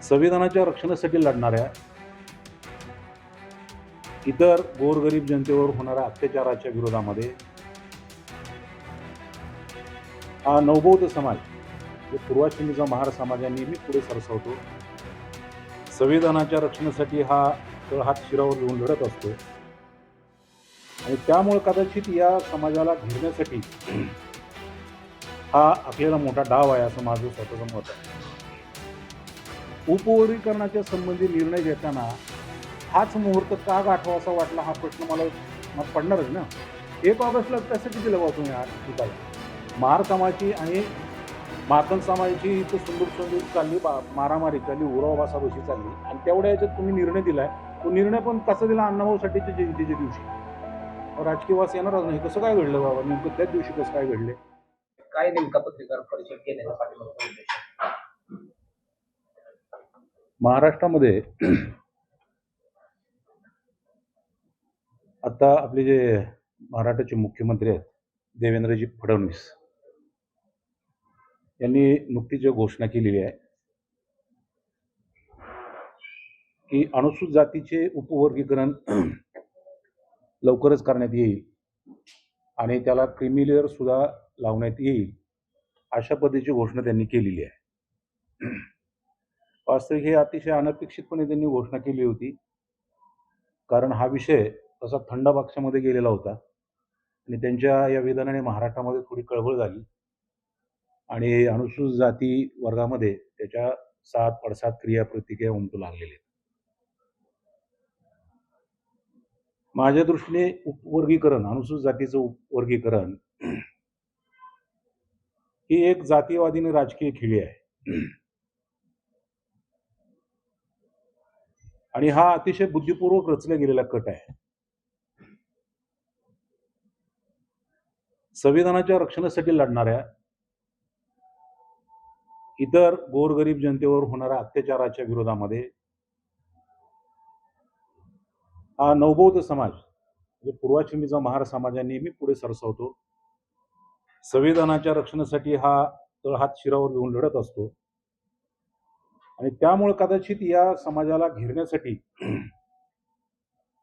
संविधानाच्या रक्षणासाठी लढणाऱ्या इतर गोरगरीब जनतेवर होणाऱ्या अत्याचाराच्या विरोधामध्ये हा नवबौद्ध समाज पूर्वाश्रमीचा महार समाज नेहमी पुढे सरसावतो. संविधानाच्या रक्षणासाठी हा तळहात शिरावर घेऊन लढत असतो आणि त्यामुळे कदाचित या समाजाला घेरण्यासाठी हा आपल्याला मोठा डाव आहे असं माझं स्वतःचं मत आहे. उपवर्गीकरणाच्या संबंधी निर्णय घेताना हाच मुहूर्त का गाठवा असा वाटला हा प्रश्न मला पडणारच ना. 1 ऑगस्टला कसं किती लढवा तुम्ही तुझ्याला महार समाजाची आणि मातंग समाजाची इथं सुंदर चालली, मारामारी चालली, उरावासाबशी चालली आणि तेवढ्या याच्यात तुम्ही निर्णय दिलाय. तो निर्णय पण कसा दिला? अण्णाभाऊसाठीच्या जयंतीच्या दिवशी. राजकीय वास येणारच नाही. कसं काय घडलं बाबा? नेमकं त्याच दिवशी कसं काय घडले? काय नेमका पत्रकार परिषद केल्याचा पाठिंबा उद्देश? महाराष्ट्रामध्ये आता आपले जे महाराष्ट्राचे मुख्यमंत्री आहेत देवेंद्रजी फडणवीस यांनी नुकतीच घोषणा केलेली आहे की अनुसूचित जातीचे उपवर्गीकरण लवकरच करण्यात येईल आणि त्याला क्रीमी लेअर सुद्धा लावण्यात येईल अशा पद्धतीची घोषणा त्यांनी केलेली आहे. वास्तविक हे अतिशय अनपेक्षितपणे त्यांनी घोषणा केली होती, कारण हा विषय तसा थंड पक्षामध्ये गेलेला होता आणि त्यांच्या या विधानाने महाराष्ट्रामध्ये थोडी कळबळ झाली आणि अनुसूचित जाती वर्गामध्ये त्याच्या 7 पडसाद क्रियाप्रतिक्रिया उमटू लागलेल्या. माझ्या दृष्टीने उपवर्गीकरण, अनुसूचित जातीचं उपवर्गीकरण ही एक जातीयवादीने राजकीय खेळी आहे आणि हा अतिशय बुद्धिपूर्वक रचला गेलेला कट आहे. संविधानाच्या रक्षणासाठी लढणाऱ्या इतर गोरगरीब जनतेवर होणाऱ्या अत्याचाराच्या विरोधामध्ये हा नवबौद्ध समाज पूर्वाश्रमीचा महार समाज नेहमी पुढे सरसावतो. संविधानाच्या रक्षणासाठी हा तळहात शिरावर घेऊन लढत असतो आणि त्यामुळे कदाचित या समाजाला घेरण्यासाठी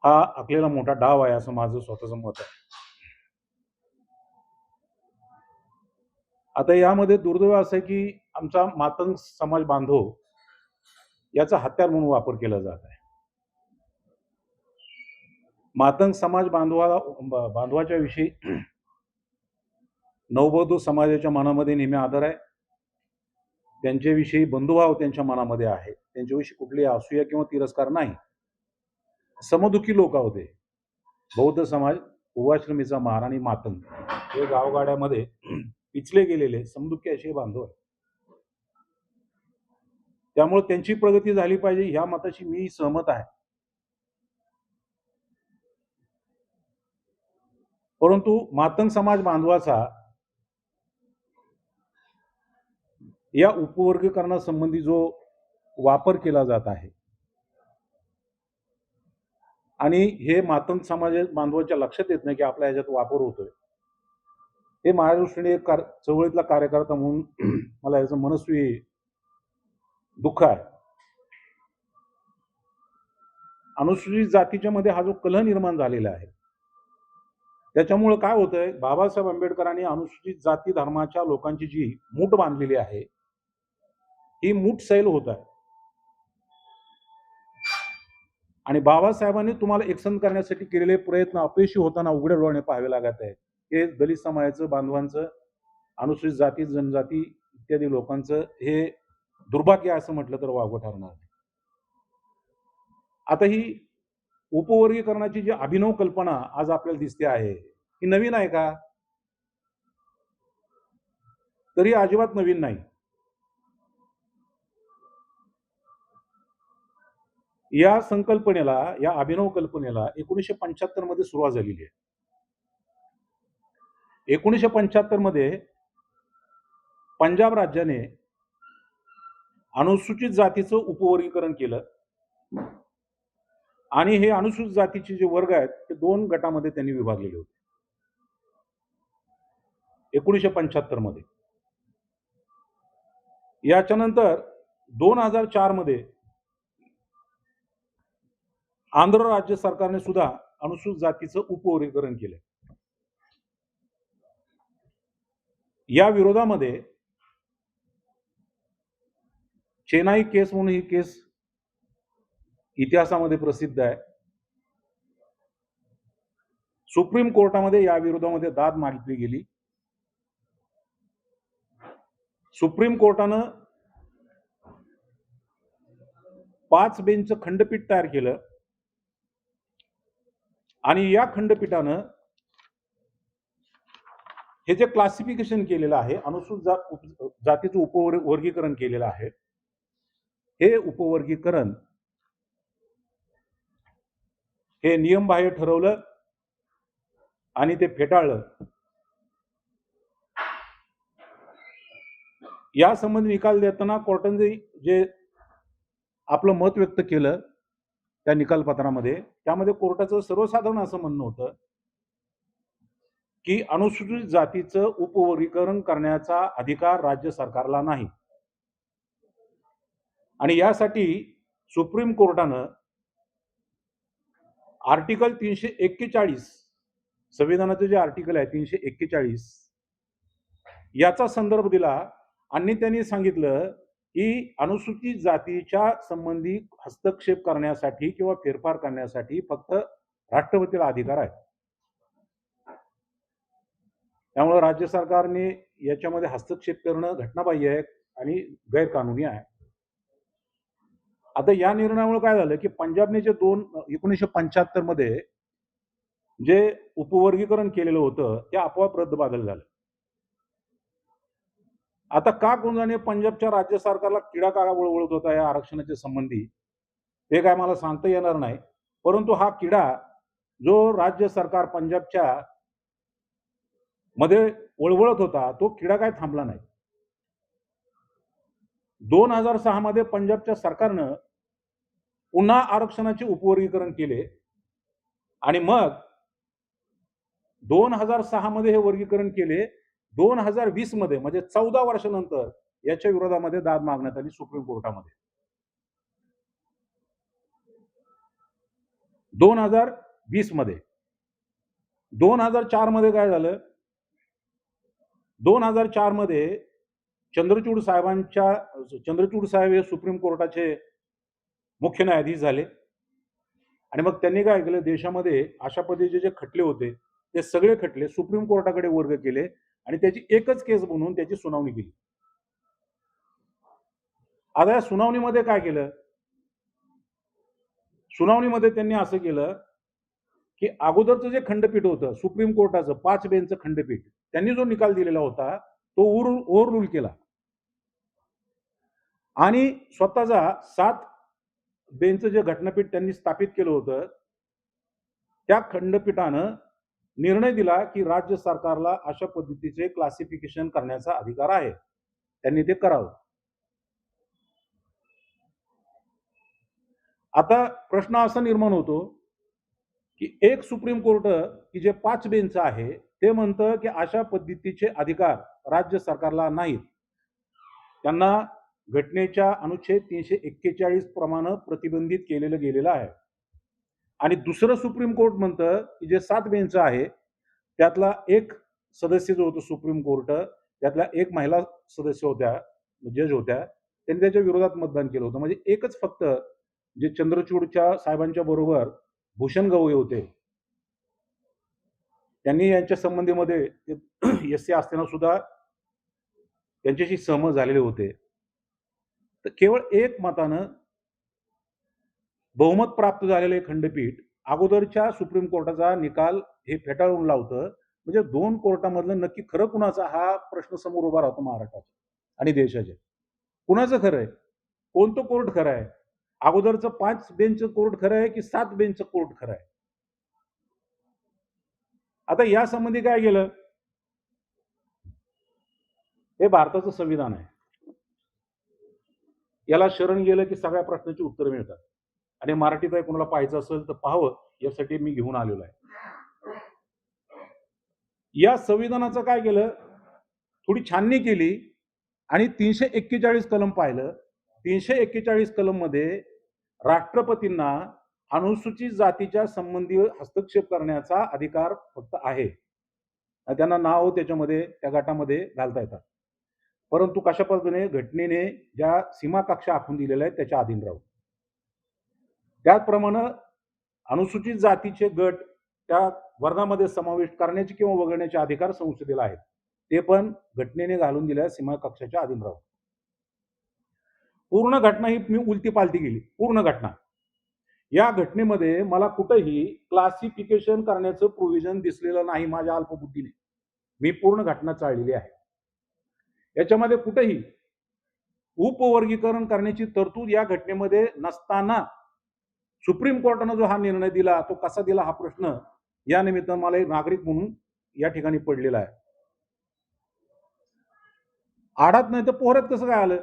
हा आपल्याला मोठा डाव आहे असं माझं स्वतःचं मत आहे. आता यामध्ये दुर्दैव असं आहे की आमचा मातंग समाज बांधव याचा हत्यार म्हणून वापर केला जात आहे. मातंग समाज बांधवाच्या विषयी नवबौद्ध समाजाच्या मनामध्ये नेहमी आदर आहे. त्यांच्याविषयी बंधुभाव त्यांच्या मनामध्ये आहे. त्यांच्याविषयी कुठली असूया किंवा तिरस्कार नाही. समदुखी लोक होते. बौद्ध समाज, पूर्वाश्रमीचा महार आणि मातंग हे गावगाड्यामध्ये पिचले गेलेले समदुखी असे बांधव आहे. त्यामुळे त्यांची प्रगती झाली पाहिजे ह्या मताशी मी सहमत आहे. परंतु मातंग समाज बांधवाचा या उपवर्गीकरणासंबंधी जो वापर केला जात आहे आणि हे मातंग समाज बांधवाच्या लक्षात येत नाही की आपल्या ह्याच्यात वापर होतोय. हे माझ्या दृष्टीने एक चळवळीतला कार्यकर्ता म्हणून मला याचं मनस्वी दुःख आहे. अनुसूचित जातीच्या मध्ये हा जो कलह निर्माण झालेला आहे त्याच्यामुळे काय होतंय, बाबासाहेब आंबेडकरांनी अनुसूचित जाती धर्माच्या लोकांची जी मूठ बांधलेली आहे ही मूठ सैल होत आहे आणि बाबासाहेबांनी तुम्हाला एकसंध करण्यासाठी केलेले प्रयत्न अपयशी होताना उघड्या डोळ्याने पाहावे लागत आहे. हे दलित समाजाचं, बांधवांचं, अनुसूचित जाती, जनजाती इत्यादी लोकांचं हे दुर्भाग्य असं म्हटलं तर वावगं ठरणार नाही. आता ही उपवर्गीकरणाची जी अभिनव कल्पना आज आपल्याला दिसते आहे ही नवीन आहे का? तरी अजिबात नवीन नाही. या संकल्पनेला, या अभिनव कल्पनेला 1975 मध्ये सुरुवात झालेली आहे. 1975 मध्ये पंजाब राज्याने अनुसूचित जातीचं उपवर्गीकरण केलं आणि हे अनुसूचित जातीचे जे वर्ग आहेत ते 2 गटामध्ये त्यांनी विभागलेले होते 1975 मध्ये. याच्यानंतर 2004 मध्ये आंध्र राज्य सरकारने सुद्धा अनुसूचित जातीचं उपवर्गीकरण केलं. या विरोधामध्ये चेन्नई केस म्हणून ही केस इतिहासामध्ये प्रसिद्ध आहे. सुप्रीम कोर्टामध्ये या विरोधामध्ये दाद मागितली गेली. सुप्रीम कोर्टानं 5 बेंचचं खंडपीठ तयार केलं आणि या खंडपीठानं हे जे क्लासिफिकेशन केलेलं आहे, अनुसूचित जातीचं उपवर्गीकरण केलेलं आहे, हे उपवर्गीकरण हे नियमबाह्य ठरवलं आणि ते फेटाळलं. या संबंधी निकाल देताना कोर्टाने जे आपलं मत व्यक्त केलं त्या निकालपत्रामध्ये, त्यामध्ये कोर्टाचं सर्वसाधारण असं म्हणणं होतं की अनुसूचित जातीचं उपवर्गीकरण करण्याचा अधिकार राज्य सरकारला नाही आणि यासाठी सुप्रीम कोर्टानं आर्टिकल 341 संविधानाचं जे आर्टिकल आहे 341 याचा संदर्भ दिला आणि त्यांनी सांगितलं की अनुसूचित जातीच्या संबंधी हस्तक्षेप करण्यासाठी किंवा फेरफार करण्यासाठी फक्त राष्ट्रपतीला अधिकार आहे. त्यामुळे राज्य सरकारने याच्यामध्ये हस्तक्षेप करणं घटनाबाह्य आहे आणि गैरकानूनी आहे. आता या निर्णयामुळे काय झालं की पंजाबने जे 1975 मध्ये जे उपवर्गीकरण केलेलं होतं ते आपोआप रद्दबातल झालं. आता का कोणाने पंजाबच्या राज्य सरकारला किडा का वळवळत होता या आरक्षणाच्या संबंधी ते काय मला सांगता येणार नाही, परंतु हा किडा जो राज्य सरकार पंजाबच्या मध्ये वळवळत होता तो किडा काय थांबला नाही. 2006 मध्ये पंजाबच्या सरकारनं पुन्हा आरक्षणाचे उपवर्गीकरण केले आणि मग 2006 मध्ये हे वर्गीकरण केले. 2020 मध्ये म्हणजे 14 वर्षानंतर याच्या विरोधामध्ये दाद मागण्यात आली सुप्रीम कोर्टामध्ये. 2020 मध्ये 2004 मध्ये काय झालं, 2004 मध्ये चंद्रचूड साहेब हे सुप्रीम कोर्टाचे मुख्य न्यायाधीश झाले आणि मग त्यांनी काय केलं, देशामध्ये अशा पद्धतीचे जे खटले होते ते सगळे खटले सुप्रीम कोर्टाकडे वर्ग केले आणि त्याची एकच केस बनवून त्याची सुनावणी केली. आता या सुनावणीमध्ये काय केलं, सुनावणीमध्ये त्यांनी असं केलं की अगोदरचं जे खंडपीठ होतं सुप्रीम कोर्टाचं 5 बेंचचं खंडपीठ, त्यांनी जो निकाल दिलेला होता तो ओव्हररूल केला आणि स्वतःचा 7 बेंचचं जे घटनापीठ त्यांनी स्थापित केलं होतं त्या खंडपीठानं निर्णय दिला की राज्य सरकारला अशा पद्धतीचे क्लासिफिकेशन करण्याचा अधिकार आहे, त्यांनी ते करावं. आता प्रश्न असा निर्माण होतो की एक सुप्रीम कोर्ट की जे 5 बेंच आहे ते म्हणतं की अशा पद्धतीचे अधिकार राज्य सरकारला नाहीत, त्यांना घटनेच्या अनुच्छेद 341 प्रमाणे प्रतिबंधित केलेलं गेलेलं आहे. आणि दुसरं सुप्रीम कोर्ट म्हणतं की जे 7 बेंच आहे त्यातला एक सदस्य जो होतो सुप्रीम कोर्ट, त्यातल्या एक महिला सदस्य होत्या, जज होत्या, त्यांनी त्याच्या विरोधात मतदान केलं होतं. म्हणजे एकच फक्त जे चंद्रचूडच्या साहेबांच्या बरोबर भूषण गवई होते, त्यांनी यांच्या संबंधीमध्ये एससी असताना सुद्धा त्यांच्याशी सहमत झालेले होते. तर केवळ एक मतानं बहुमत प्राप्त झालेले खंडपीठ अगोदरच्या सुप्रीम कोर्टाचा निकाल हे फेटाळून लावतं. म्हणजे 2 कोर्टामधलं नक्की खरं कुणाचा हा प्रश्न समोर उभा राहतो महाराष्ट्राचा आणि देशाच्या. कुणाचं खरं आहे, कोणतं कोर्ट खरं आहे, अगोदरचं 5 बेंच कोर्ट खरं आहे की 7 बेंच कोर्ट खरं आहे. आता या संबंधी काय केलं, हे भारताचं संविधान आहे, याला शरण गेलं की सगळ्या प्रश्नाची उत्तरं मिळतात आणि मराठीत आहे, कोणाला पाहायचं असेल तर पाहावं, यासाठी मी घेऊन आलेलो आहे. या संविधानाचं काय केलं, थोडी छाननी केली आणि 341 कलम पाहिलं 341 कलममध्ये राष्ट्रपतींना अनुसूचित जातीच्या संबंधी हस्तक्षेप करण्याचा अधिकार फक्त आहे. त्यांना नाव त्याच्यामध्ये त्या गटामध्ये घालता येतात. परंतु कशा पद्धतीने घटनेने ज्या सीमा कक्षा आखून दिलेल्या आहेत त्याच्या अधीन राहू. त्याचप्रमाणे अनुसूचित जातीचे गट त्या वर्गामध्ये समाविष्ट करण्याचे किंवा वगळण्याचे अधिकार संसदेला आहेत. ते पण घटनेने घालून दिलेल्या सीमा कक्षाच्या अधीन राहू. पूर्ण घटना ही मी उलटी पालटी केली. पूर्ण घटना या घटनेमध्ये मला कुठेही क्लासिफिकेशन करण्याचं प्रोव्हिजन दिसलेलं नाही माझ्या अल्पबुद्धीने. मी पूर्ण घटना चाळलेली आहे. याच्यामध्ये कुठेही उपवर्गीकरण करण्याची तरतूद या घटनेमध्ये नसताना सुप्रीम कोर्टानं जो हा निर्णय दिला तो कसा दिला हा प्रश्न या निमित्तानं मला एक नागरिक म्हणून या ठिकाणी पडलेला आहे. आडात नाही तर पोहऱ्यात कसं काय आलं?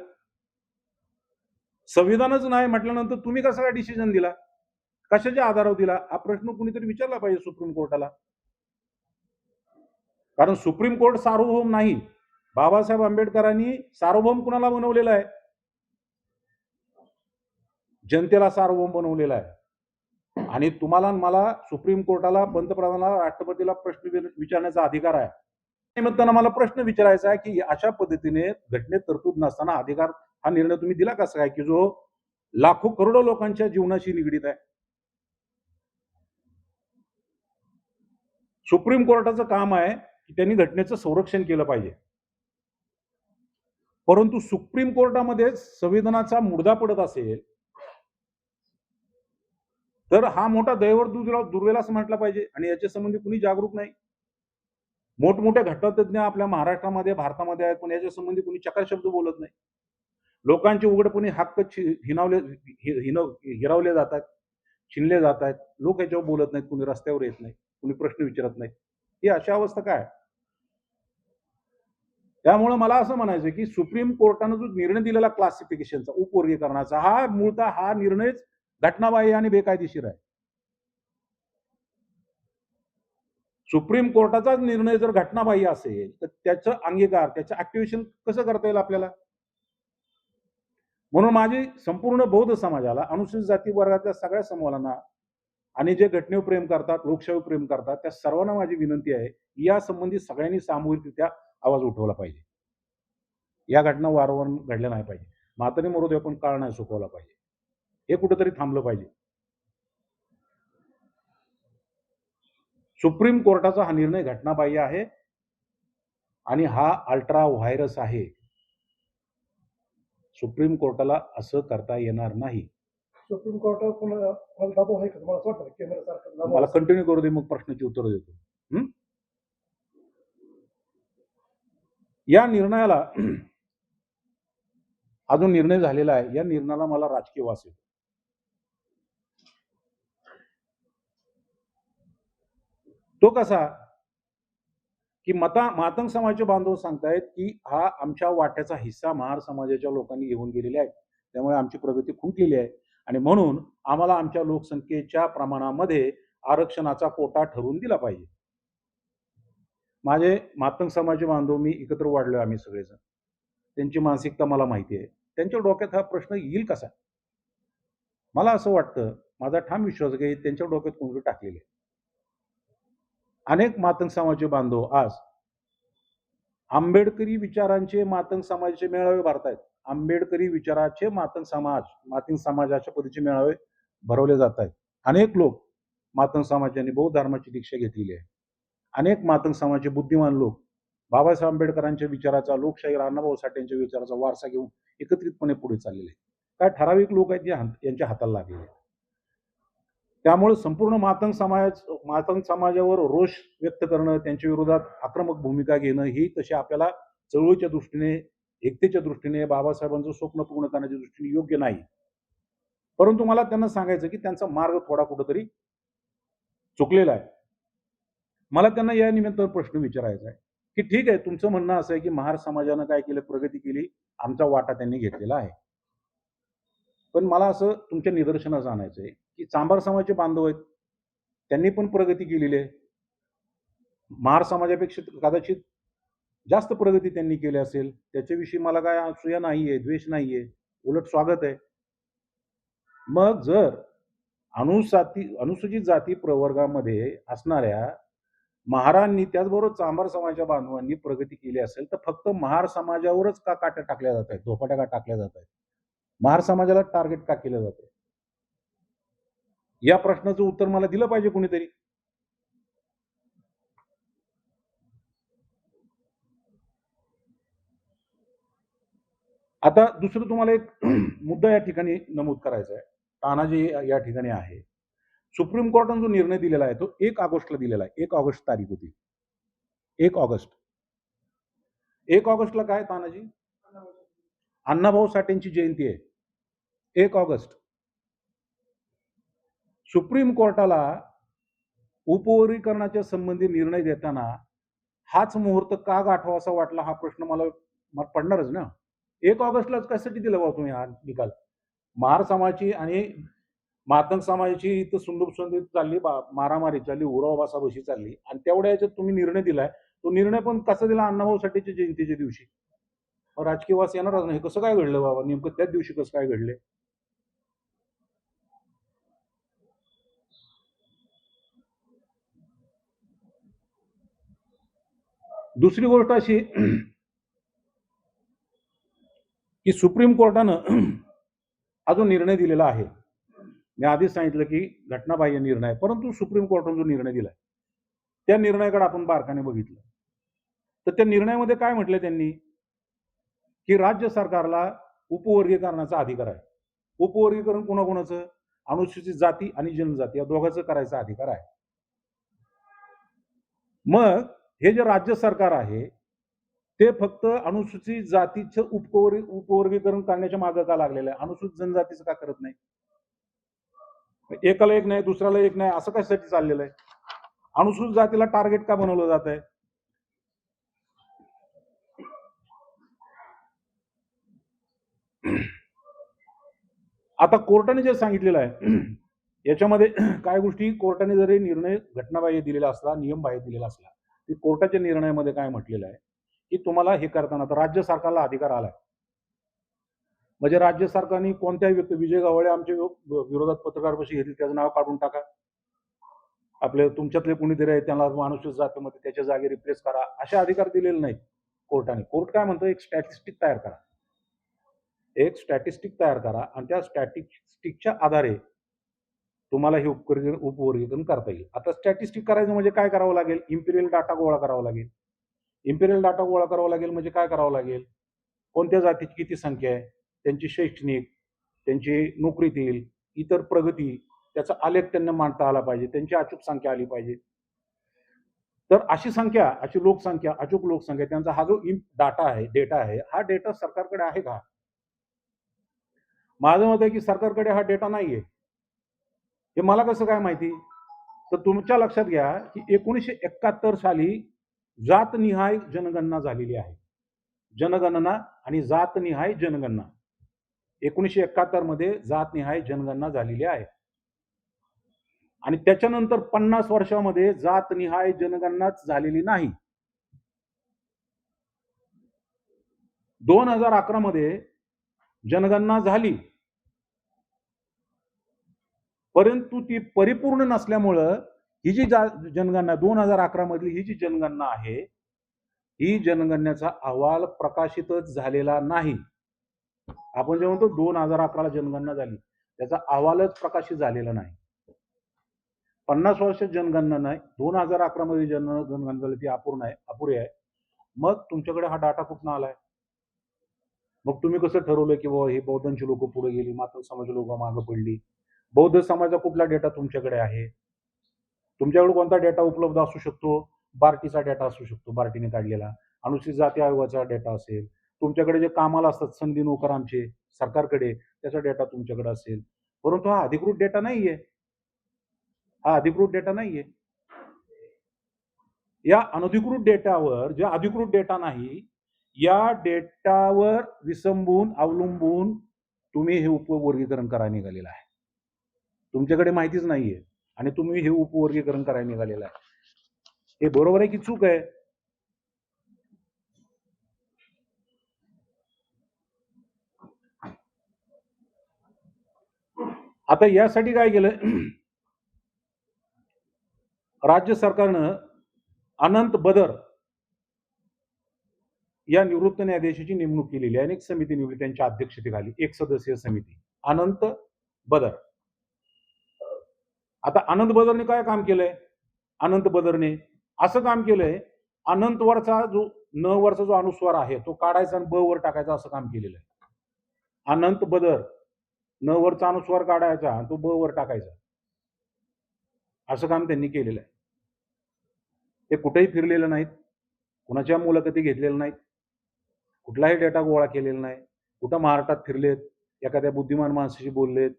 संविधानच नाही म्हटल्यानंतर तुम्ही कसा काय डिसिजन दिला? कशाच्या आधारावर दिला? हा प्रश्न कुणीतरी विचारला पाहिजे सुप्रीम कोर्टाला. कारण सुप्रीम कोर्ट सार्वभौम नाही. बाबासाहेब आंबेडकरांनी सार्वभौम कुणाला बनवलेला आहे? जनतेला सार्वभौम बनवलेला आहे. आणि तुम्हाला मला सुप्रीम कोर्टाला, पंतप्रधानाला, राष्ट्रपतीला प्रश्न विचारण्याचा अधिकार आहे. निमित्तानं मला प्रश्न विचारायचा आहे की अशा पद्धतीने घटनेत तरतूद नसताना अधिकार हा निर्णय तुम्ही दिला कसा काय की जो लाखो करोडो लोकांच्या जीवनाशी निगडीत आहे. सुप्रीम कोर्टाचं काम आहे की त्यांनी घटनेचं संरक्षण केलं पाहिजे. परंतु सुप्रीम कोर्टामध्ये संविधानाचा मुद्दा पडत असेल तर हा मोठा दैवर दुर्वेल असं म्हटलं पाहिजे. आणि याच्या संबंधी कुणी जागरूक नाही. मोठमोठ्या घटनातज्ञ आपल्या महाराष्ट्रामध्ये, भारतामध्ये आहेत, पण याच्या संबंधी कुणी चकार शब्द बोलत नाही. लोकांचे उघडपणे हक्क हिरावले जातात, छिनले जात आहेत. लोक याच्यावर बोलत नाहीत, कुणी रस्त्यावर येत नाही, कुणी प्रश्न विचारत नाही. ही अशा अवस्था काय? त्यामुळे मला असं म्हणायचं की सुप्रीम कोर्टानं जो निर्णय दिलेला क्लासिफिकेशनचा, उपवर्गीकरणाचा, हा मूळतः हा निर्णयच घटनाबाह्य आणि बेकायदेशीर आहे. सुप्रीम कोर्टाचा निर्णय जर घटनाबाह्य असेल तर त्याचं अंगीकार, त्याचं ऍक्टिव्हेशन कसं करता येईल आपल्याला? म्हणून माझी संपूर्ण बौद्ध समाजाला, अनुसूचित जाती वर्गातल्या सगळ्या समूहांना आणि जे घटनेवर प्रेम करतात, लोकशाहीवर प्रेम करतात, त्या सर्वांना माझी विनंती आहे या संबंधी सगळ्यांनी सामूहिकरित्या आवाज उठवला पाहिजे. या घटना वारंवार घडल्या नाही पाहिजे. म्हातारी मरोदय पण काळ नाही सुकवला पाहिजे. हे कुठेतरी थांबलं पाहिजे. सुप्रीम कोर्टाचा हा निर्णय घटनाबाह्य आहे आणि हा अल्ट्रा व्हायरस आहे. सुप्रीम कोर्टाला असं करता येणार नाही. सुप्रीम कोर्टावर कोणाला दबाव आहे का तुम्हाला असं वाटतं? केंद्र सरकार दबाव मला असेल? कंटिन्यू करू दे, मग प्रश्नाची उत्तर देतो. या निर्णयाला अजून निर्णय झालेला आहे. या निर्णयाला मला राजकीय वास येतो. तो कसा की मातंग समाजाचे बांधव सांगतायत की हा आमच्या वाट्याचा हिस्सा महार समाजाच्या लोकांनी घेऊन गेलेले आहेत, त्यामुळे आमची प्रगती खुंटलेली आहे आणि म्हणून आम्हाला आमच्या लोकसंख्येच्या प्रमाणामध्ये आरक्षणाचा कोटा ठरवून दिला पाहिजे. माझे मातंग समाजाचे बांधव, मी एकत्र वाढलोय आम्ही सगळेजण, त्यांची मानसिकता मला माहिती आहे. त्यांच्या डोक्यात हा प्रश्न येईल कसा? मला असं वाटतं, माझा ठाम विश्वास आहे की त्यांच्या डोक्यात कोणतरी टाकलेले. अनेक मातंग समाजाचे बांधव आज आंबेडकरी विचारांचे मातंग समाजाचे मेळावे भरतायत. आंबेडकरी विचाराचे मातंग समाजाच्या पद्धतीचे मेळावे भरवले जात आहेत. अनेक लोक मातंग समाजाने बौद्ध धर्माची दीक्षा घेतलेली आहे. अनेक मातंग समाजाचे बुद्धिमान लोक बाबासाहेब आंबेडकरांच्या विचाराचा, लोकशाहीर अण्णाभाऊ साठेंच्या विचाराचा वारसा घेऊन एकत्रितपणे पुढे चाललेले आहेत. काय ठराविक लोक आहेत जे यांच्या हाताला लागलेले आहेत. त्यामुळे संपूर्ण मातंग समाजावर रोष व्यक्त करणं, त्यांच्या विरोधात आक्रमक भूमिका घेणं ही तशी आपल्याला चळवळीच्या दृष्टीने, एकतेच्या दृष्टीने, बाबासाहेबांचं स्वप्न पूर्ण करण्याच्या दृष्टीने योग्य नाही. परंतु मला त्यांना सांगायचं की त्यांचा मार्ग थोडा कुठेतरी चुकलेला आहे. मला त्यांना या निमित्तानं प्रश्न विचारायचा आहे की ठीक आहे, तुमचं म्हणणं असं आहे की महार समाजानं काय केलं, प्रगती केली, आमचा वाटा त्यांनी घेतलेला आहे. पण मला असं तुमच्या निदर्शनास आणायचं आहे की चांभार समाजाचे बांधव आहेत, त्यांनी पण प्रगती केलेली आहे. महार समाजापेक्षा कदाचित जास्त प्रगती त्यांनी केली असेल, त्याच्याविषयी मला काय असूया नाहीये, द्वेष नाहीये, उलट स्वागत आहे. मग जर अनुसूचित जाती प्रवर्गामध्ये असणाऱ्या महारांनी त्याचबरोबर चांभार समाजाच्या बांधवांनी प्रगती केली असेल तर फक्त महार समाजावरच का काट्या टाकल्या जात आहेत, धोपाट्या का टाकल्या जात आहेत, महार समाजाला टार्गेट का केलं जात आहे? या प्रश्नाचं उत्तर मला दिलं पाहिजे कोणीतरी. आता दुसरं तुम्हाला एक मुद्दा या ठिकाणी नमूद करायचा आहे. तानाजी या ठिकाणी आहे. सुप्रीम कोर्टाने जो निर्णय दिलेला आहे तो 1 ऑगस्टला दिलेला आहे. 1 ऑगस्ट तारीख होती. 1 ऑगस्ट. 1 ऑगस्टला काय तानाजी? अण्णाभाऊ साठेंची जयंती आहे. 1 ऑगस्ट. सुप्रीम कोर्टाला उपवर्गीकरणाच्या संबंधी निर्णय देताना हाच मुहूर्त का गाठवासा वाटला हा प्रश्न मला पडणारच ना. 1 ऑगस्टलाच कशासाठी दिला बाबा तुम्ही हा निकाल? महार समाजाची आणि मातंग समाजाची इथं सुंदूक चालली, मारामारी चालली, उराव बसाबशी चालली आणि तेवढ्या याच्यात तुम्ही निर्णय दिलाय. तो निर्णय पण कसा दिला? अण्णाभाऊ साठेच्या जयंतीच्या दिवशी. राजकीय वास येणारच नाही. कसं काय घडलं बाबा? नेमकं त्याच दिवशी कसं काय घडले? दुसरी गोष्ट अशी की सुप्रीम कोर्टानं हा जो निर्णय दिलेला आहे, मी आधीच सांगितलं की घटनाबाह्य निर्णय, परंतु सुप्रीम कोर्टाने जो निर्णय दिलाय त्या निर्णयाकडे आपण बारकाने बघितलं तर त्या निर्णयामध्ये काय म्हटलं त्यांनी की राज्य सरकारला उपवर्गीकरणाचा अधिकार आहे. उपवर्गीकरण कोणाकोणाचं? अनुसूचित जाती आणि जनजाती या दोघांचं करायचा अधिकार आहे. मग हे जे राज्य सरकार आहे ते फक्त अनुसूचित जातीचं उपवर्गीकरण करण्याच्या मागे का लागलेलं आहे? अनुसूचित जनजातीचं का करत नाही? एकाला एक नाही, दुसऱ्याला एक नाही, असं कशासाठी चाललेलं आहे? अनुसूचित जातीला टार्गेट का बनवलं जात आहे? आता कोर्टाने जे सांगितलेलं आहे याच्यामध्ये काय गोष्टी कोर्टाने जरी निर्णय घटनाबाह्य दिलेला असला, नियमबाह्य दिलेला असला, की कोर्टाच्या निर्णयामध्ये काय म्हटलेलं आहे की तुम्हाला हे करताना तर राज्य सरकारला अधिकार आलाय. म्हणजे राज्य सरकारने कोणत्याही व्यक्ती, विजय गव्हाळे आमच्या विरोधात पत्रकार परिषद घेतली, त्याचं नाव काढून टाका. आपले तुमच्यातले कोणीतरी आहे त्याला अनुसूचित जातीमध्ये त्याच्या जागी रिप्लेस करा, असे अधिकार दिलेले नाहीत कोर्टाने. कोर्ट काय म्हणतो? एक स्टॅटिस्टिक तयार करा. एक स्टॅटिस्टिक तयार करा आणि त्या स्टॅटिस्टिकच्या आधारे तुम्हाला हे उपवर्गीकरण करता येईल. आता स्टॅटिस्टिक करायचं म्हणजे काय करावं लागेल? इम्पिरियल डाटा गोळा करावा लागेल. इम्पिरियल डाटा गोळा करावा लागेल म्हणजे काय करावं लागेल? कोणत्या जातीची किती संख्या आहे, त्यांची शैक्षणिक, त्यांची नोकरीतील, इतर प्रगती, त्याचा आलेख त्यांना मांडता आला पाहिजे, त्यांची अचूक संख्या आली पाहिजे. तर अशी संख्या, अशी लोकसंख्या, अचूक लोकसंख्या, त्यांचा हा जो डाटा आहे, डेटा आहे, हा डेटा सरकारकडे आहे का? माझं मत आहे की सरकारकडे हा डेटा नाहीये. हे मला कसं काय माहिती? तर तुमच्या लक्षात घ्या की 1971 साली जातनिहाय जनगणना झालेली आहे. जनगणना आणि जातनिहाय जनगणना 1971 मध्ये जातनिहाय जनगणना झालेली आहे. आणि त्याच्यानंतर 50 वर्षामध्ये जातनिहाय जनगणनाच झालेली नाही. 2011 मध्ये जनगणना झाली, परंतु ती परिपूर्ण नसल्यामुळं ही जी जनगणना 2011 मधली ही जी जनगणना आहे, ही जनगणनेचा अहवाल प्रकाशितच झालेला नाही. आपण जे म्हणतो 2011ला जनगणना झाली, त्याचा अहवालच प्रकाशित झालेला नाही. 50 वर्ष जनगणना नाही, 2011 मध्ये जनगणना झाली, ती अपुरी आहे. मग तुमच्याकडे हा डाटा कुठून आलाय? मग तुम्ही कसं ठरवलं की बाबा हे बौद्धांची लोक पुढे गेली, मातंग समाजाची लोक मागे पडली? बौद्ध समाजाचा कुठला डेटा तुमच्याकडे आहे? तुमच्याकडे कोणता डेटा उपलब्ध असू शकतो? बार्टीचा डेटा असू शकतो, बार्टीने काढलेला. अनुसूचित जाती आयोगाचा डेटा असेल. तुमच्याकडे जे कामाला असतात संधी नोकर आमचे सरकारकडे, त्याचा डेटा तुमच्याकडे असेल. परंतु हा अधिकृत डेटा नाहीये. हा अधिकृत डेटा नाहीये. या अनधिकृत डेटावर, जे अधिकृत डेटा नाही, या डेटावर विसंबून अवलंबून तुम्ही हे उपवर्गीकरण करायला निघालेलं आहे. तुमच्याकडे माहितीच नाहीये आणि तुम्ही हे उपवर्गीकरण करायला निघालेलं आहे. हे बरोबर आहे की चूक आहे? आता यासाठी काय केलं, राज्य सरकारनं अनंत बदर या निवृत्त न्यायाधीशाची नेमणूक केलेली आहे. अनेक समिती निवडली त्यांच्या अध्यक्षतेखाली, एक सदस्यीय समिती अनंत बदर. आता अनंत बदरने काय काम केलंय? अनंत बदरने असं काम केलंय, अनंत वरचा जो न वरचा जो अनुस्वार आहे तो काढायचा आणि ब वर टाकायचा असं काम केलेलं आहे. अनंत बदर न वरचा अनुस्वार काढायचा आणि तो ब वर टाकायचा असं काम त्यांनी केलेलं आहे. ते कुठेही फिरलेलं नाहीत, कुणाच्या मुलाखती घेतलेल्या नाहीत, कुठलाही डेटा गोळा केलेला नाही, कुठं महाराष्ट्रात फिरलेत, एखाद्या बुद्धिमान माणसाशी बोललेत,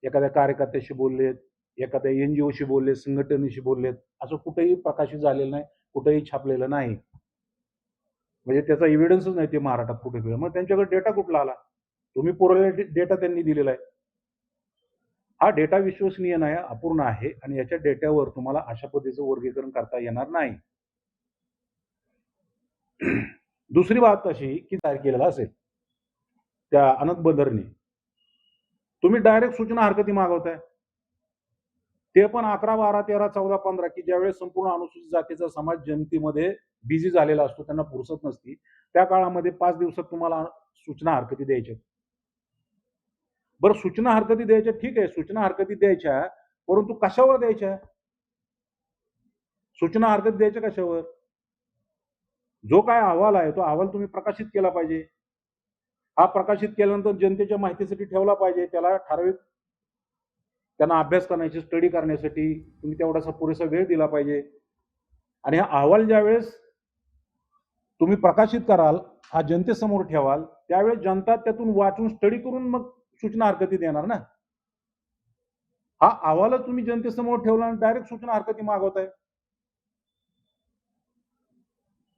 एखाद्या कार्यकर्त्याशी बोललेत, एखाद्या NGOशी बोललेत, संघटनेशी बोललेत, असं कुठेही प्रकाशित झालेलं नाही, कुठेही छापलेलं नाही. म्हणजे त्याचा एव्हिडन्सच नाही ते महाराष्ट्रात कुठे फिरलं. मग त्यांच्याकडे डेटा कुठला आला? तुम्ही पुरवलेला डेटा त्यांनी दिलेला आहे. हा डेटा विश्वसनीय नाही, अपूर्ण आहे आणि याच्या डेटावर तुम्हाला अशा पद्धतीचं वर्गीकरण करता येणार नाही. दुसरी बात अशी की तयार केलेला असेल त्या अनंत बदरने, तुम्ही डायरेक्ट सूचना हरकती मागवताय, ते पण 11, 12, 13, 14, 15 की ज्यावेळेस संपूर्ण अनुसूचित जातीचा समाज जनतेमध्ये बिझी झालेला असतो, त्यांना फुरसत नसती, त्या काळामध्ये 5 दिवसात तुम्हाला सूचना हरकती द्यायच्या. बरं, सूचना हरकती द्यायच्या, ठीक आहे, सूचना हरकती द्यायच्या, परंतु कशावर द्यायच्या? सूचना हरकती द्यायच्या कशावर? जो काय अहवाल आहे तो अहवाल तुम्ही प्रकाशित केला पाहिजे. हा प्रकाशित केल्यानंतर जनतेच्या माहितीसाठी ठेवला पाहिजे. त्याला ठराविक त्यांना अभ्यास करण्याची, स्टडी करण्यासाठी तुम्ही तेवढासा पुरेसा वेळ दिला पाहिजे. आणि हा अहवाल ज्यावेळेस तुम्ही प्रकाशित कराल, हा जनतेसमोर ठेवाल, त्यावेळेस जनता त्यातून वाचून स्टडी करून मग सूचना हरकती देणार ना. हा अहवालच तुम्ही जनतेसमोर ठेवला आणि डायरेक्ट सूचना हरकती मागवताय.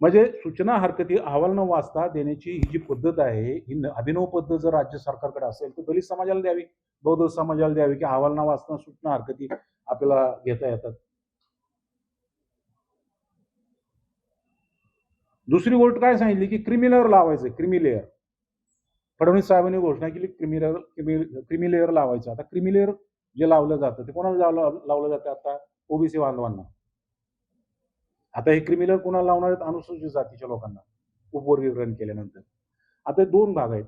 म्हणजे सूचना हरकती अहवाल न वाचता देण्याची ही जी पद्धत आहे, ही अभिनव पद्धत जर राज्य सरकारकडे असेल तर दलित समाजाला द्यावी, बौद्ध समाजाला द्यावी, की अहवाल न वाचता सूचना हरकती आपल्याला घेता येतात. दुसरी गोष्ट काय सांगितली की क्रिमिलेअर लावायचं. क्रिमिलेअर फडणवीस साहेबांनी घोषणा केली, क्रिमिलेअर लावायचं. आता क्रिमिलेअर जे लावलं जातं ते कोणाला लावलं जातं? आता ओबीसी बांधवांना. आता हे क्रिमिनल कोणाला लावणार आहेत? अनुसूचित जातीच्या लोकांना उपवर्गीकरण केल्यानंतर. आता 2 भाग आहेत.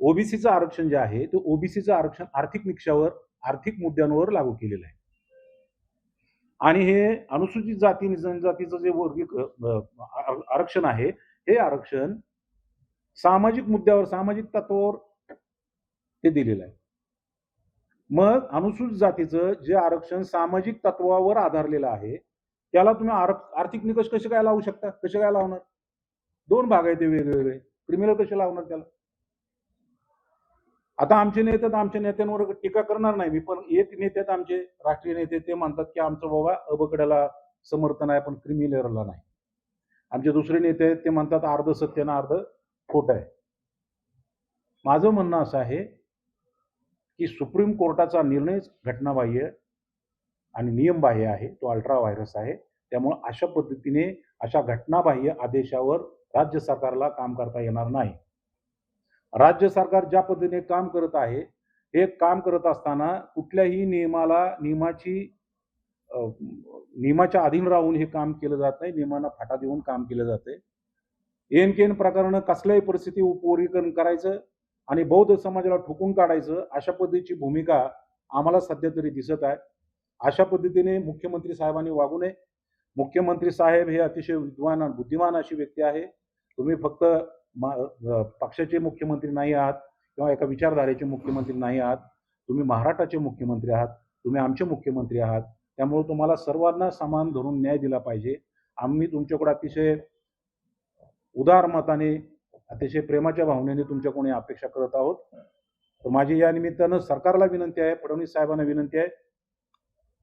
ओबीसीचं आरक्षण जे आहे ते ओबीसीचं आरक्षण आर्थिक निकषावर, आर्थिक मुद्द्यांवर लागू केलेलं आहे. आणि हे अनुसूचित जाती जनजातीचं जे आरक्षण आहे, हे आरक्षण सामाजिक मुद्द्यावर, सामाजिक तत्वावर ते दिलेलं आहे. मग अनुसूचित जातीचं जे आरक्षण सामाजिक तत्वावर आधारलेलं आहे, त्याला तुम्ही आर्थिक निकष कसे काय लावू शकता? कसे काय लावणार? 2 भाग आहेत ते वेगवेगळे. क्रिमिनल कसे लावणार त्याला? आता आमचे नेते, आमच्या नेत्यांवर टीका करणार नाही मी, पण एक नेते आहेत आमचे राष्ट्रीय नेते, ते म्हणतात की आमचं बाबा अबकड्याला समर्थन आहे पण क्रिमिनलला नाही. आमचे दुसरे नेते आहेत ते म्हणतात अर्ध सत्य ना अर्ध खोट आहे. माझं म्हणणं असं आहे की सुप्रीम कोर्टाचा निर्णय घटनाबाह्य आणि नियमबाह्य आहे, तो अल्ट्रा व्हायरस आहे. त्यामुळे अशा पद्धतीने अशा घटनाबाह्य आदेशावर राज्य सरकारला काम करता येणार नाही. राज्य सरकार ज्या पद्धतीने काम करत आहे, हे काम करत असताना कुठल्याही नियमाच्या अधीन राहून हे काम केलं जात नाही. नियमांना फाटा देऊन काम केलं जातंय. एन प्रकरण कसल्याही परिस्थिती उपवर्गीकरण करायचं आणि बौद्ध समाजाला ठोकून काढायचं, अशा पद्धतीची भूमिका आम्हाला सध्या तरी दिसत आहे. अशा पद्धतीने मुख्यमंत्री साहेबांनी वागू नये. मुख्यमंत्री साहेब हे अतिशय विद्वान आणि बुद्धिमान अशी व्यक्ती आहे. तुम्ही फक्त पक्षाचे मुख्यमंत्री नाही आहात किंवा एका विचारधारेचे मुख्यमंत्री नाही आहात, तुम्ही महाराष्ट्राचे मुख्यमंत्री आहात, तुम्ही आमचे मुख्यमंत्री आहात. त्यामुळे तुम्हाला सर्वांना समान धरून न्याय दिला पाहिजे. आम्ही तुमच्याकडे अतिशय उदार मताने, अतिशय प्रेमाच्या भावनेने तुमच्याकडून अपेक्षा करत आहोत. तर माझी या निमित्तानं सरकारला विनंती आहे, फडणवीस साहेबांना विनंती आहे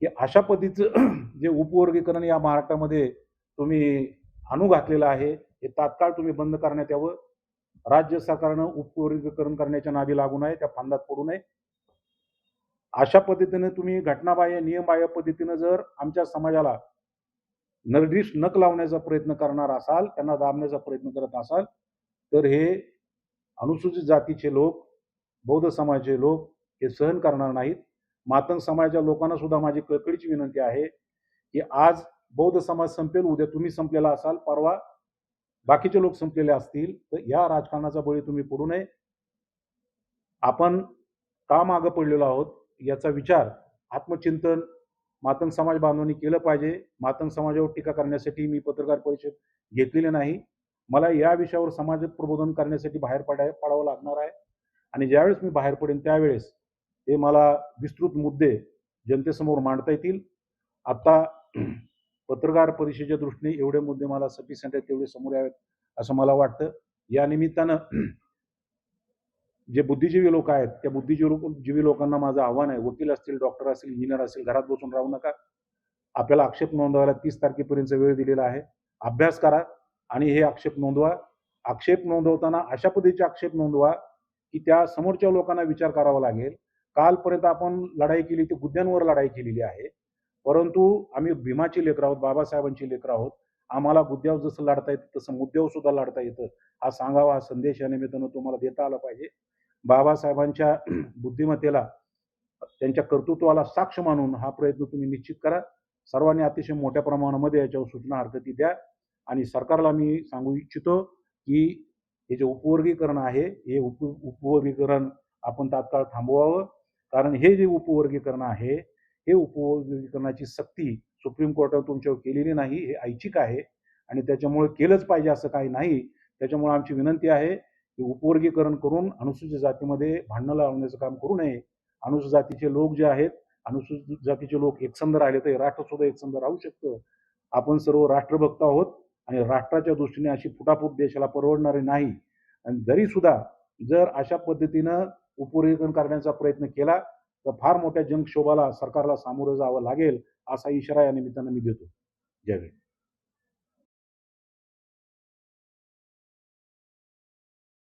की अशा पद्धतीचं जे उपवर्गीकरण या महाराष्ट्रामध्ये तुम्ही आणू घातलेलं आहे, हे तात्काळ तुम्ही बंद करण्यात यावं. राज्य सरकारनं उपवर्गीकरण करण्याच्या नादी लागू नये, त्या फांदात पडू नये. अशा पद्धतीने तुम्ही घटनाबाह्य, नियमबाह्य पद्धतीनं जर आमच्या समाजाला निर्दिष्ट नक लावण्याचा प्रयत्न करणार असाल, त्यांना दाबण्याचा प्रयत्न करत असाल, तर हे अनुसूचित जातीचे लोक, बौद्ध समाजाचे लोक हे सहन करणार नाहीत. मातंग समाजाच्या लोकांना सुद्धा माझी कळकळीची विनंती आहे की आज बौद्ध समाज संपेल, उद्या तुम्ही संपलेला असाल, परवा बाकीचे लोक संपलेले असतील, तर या राजकारणाचा बळी तुम्ही पडू नये. आपण का मागं पडलेलो आहोत याचा विचार, आत्मचिंतन मातंग समाज बांधवांनी केलं पाहिजे. मातंग समाजावर टीका करण्यासाठी मी पत्रकार परिषद घेतलेली नाही. मला या विषयावर समाजात प्रबोधन करण्यासाठी बाहेर पडावं लागणार आहे आणि ज्यावेळेस मी बाहेर पडेन त्यावेळेस ते मला विस्तृत मुद्दे जनतेसमोर मांडता येतील. आता पत्रकार परिषदेच्या दृष्टीने एवढे मुद्दे मला सफिशियंट आहेत, तेवढे समोर यावेत असं मला वाटतं. या निमित्तानं जे बुद्धिजीवी लोक आहेत त्या बुद्धिजीवी लोकांना माझं आव्हान आहे, वकील असतील, डॉक्टर असतील, इंजिनियर असतील, घरात बसून राहू नका. आपल्याला आक्षेप नोंदवायला 30 तारखेपर्यंत वेळ दिलेला आहे. अभ्यास करा आणि हे आक्षेप नोंदवा. आक्षेप नोंदवताना अशा पद्धतीचे आक्षेप नोंदवा की त्या समोरच्या लोकांना विचार करावा लागेल. कालपर्यंत आपण लढाई केली ती गुद्द्यांवर लढाई केलेली आहे, परंतु आम्ही भीमाची लेकरं आहोत, बाबासाहेबांची लेकरं आहोत. आम्हाला गुद्द्यावर जसं लढता येतं तसं मुद्द्यावर सुद्धा लढता येतं. हा सांगावा, हा संदेश या निमित्तानं तुम्हाला देता आला पाहिजे. बाबासाहेबांच्या बुद्धिमत्तेला, त्यांच्या कर्तृत्वाला साक्ष मानून हा प्रयत्न तुम्ही निश्चित करा. सर्वांनी अतिशय मोठ्या प्रमाणामध्ये याच्यावर सूचना हरकती द्या आणि सरकारला मी सांगू इच्छितो की हे जे उपवर्गीकरण आहे हे उपवर्गीकरण आपण तात्काळ थांबवावं. कारण हे जे उपवर्गीकरण आहे हे उपवर्गीकरणाची सक्ती सुप्रीम कोर्टाने तुमच्यावर केलेली नाही, हे ऐच्छिक आहे आणि त्याच्यामुळे केलंच पाहिजे असं काही नाही. त्याच्यामुळे आमची विनंती आहे की उपवर्गीकरण करून अनुसूचित जातीमध्ये भांडणं लावण्याचं काम करू नये. अनुसूचित जातीचे लोक जे आहेत, अनुसूचित जातीचे लोक एकसंध राहिले तर राष्ट्र सुद्धा एकसंध राहू शकतं. आपण सर्व राष्ट्रभक्त आहोत आणि राष्ट्राच्या दृष्टीने अशी फुटाफूट देशाला परवडणारी नाही. आणि जरी सुद्धा जर अशा पद्धतीनं उपवर्गीकरण करण्याचा प्रयत्न केला तर फार मोठ्या जंगशोभाला सरकारला सामोरं जावं लागेल, असा इशारा या निमित्तानं मी देतो. जय हिंद.